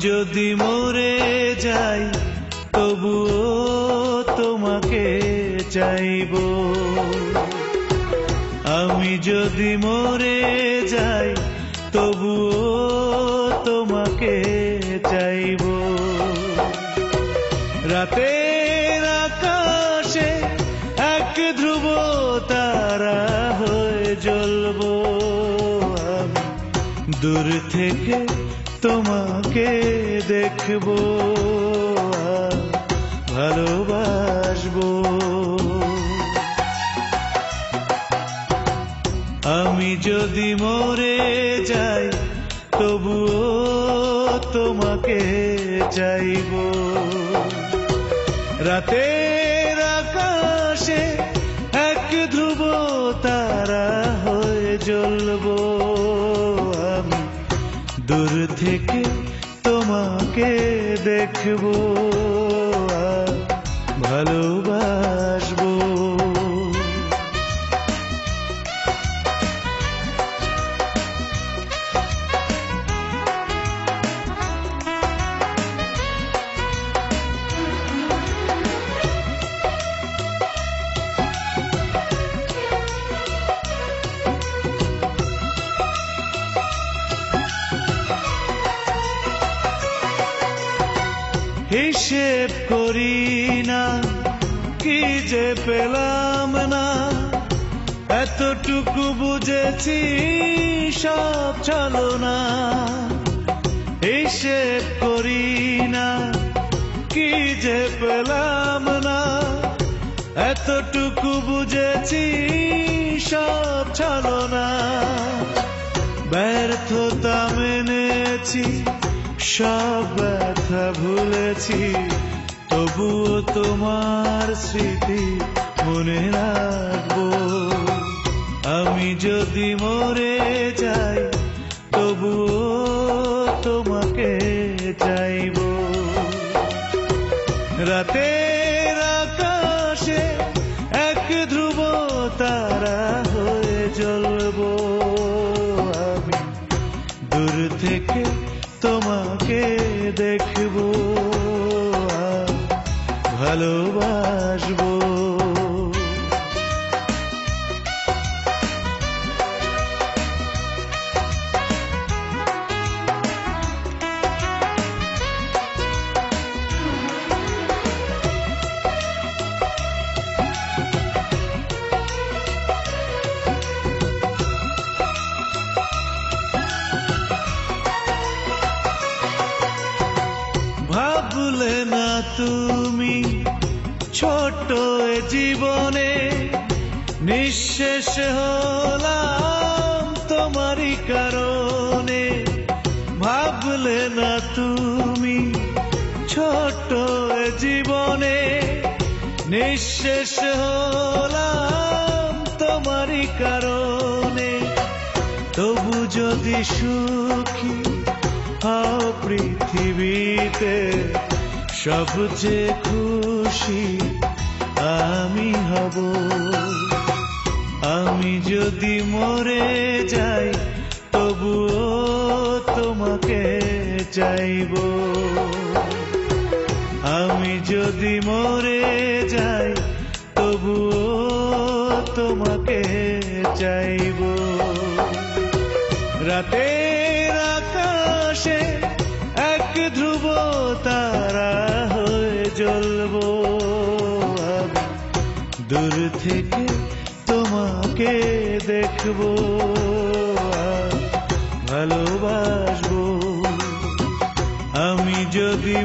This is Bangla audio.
যদি মরে যাই তবুও তোমাকে চাইবো। আমি যদি মরে যাই তবুও তোমাকে চাইবো। রাতের আকাশে এক ধ্রুব তারা হয়ে জ্বলবো। আমি দূর থেকে তোমাকে দেখবো আর ভালোবাসবো। আমি যদি মরে যাই তবুও তোমাকে চাইবো। রাতের আকাশে এক ধ্রুব তারা হয়ে জ্বলবো। আমি দূর থেকে তোমাকে দেখবো আর ভালোবাসবো। হিসেব করি না কি যে পেলাম না, এতটুকু বুঝেছি সব ছলনা। হিসেব করি না কি যে পেলাম না, এতটুকু বুঝেছি সব ছলনা। ব্যর্থতা মেনেছি, সব ব্যথা ভুলেছি, তবুও তোমার স্মৃতি মনে রাখবো। আমি যদি মরে যাই তবুও তোমাকে চাইবো। রাতের আকাশে এক ধ্রুব তারা হয়ে জ্বলবো। আমি দূর থেকে তোমাকে দেখবো আর ভালোবাসবো। ভাবলে না তুমি ছোট জীবনে নিঃশেষ হলাম তোমারই কারণে। ভাবলে না তুমি ছোট জীবনে নিঃশেষ হলাম তোমারই কারণে। তবু যদি সুখী হও পৃথিবীতে, সবচেয়ে খুশি আমি হব। আমি যদি মরে যাই তবুও তোমাকে চাইবো। আমি যদি মরে যাই তবুও তোমাকে চাইবো। রাতের আকাশে এক ধ্রুব তারা হয়ে জ্বলবো। আমি দূর থেকে তোমাকে দেখবো আর ভালোবাসবো। আমি যদি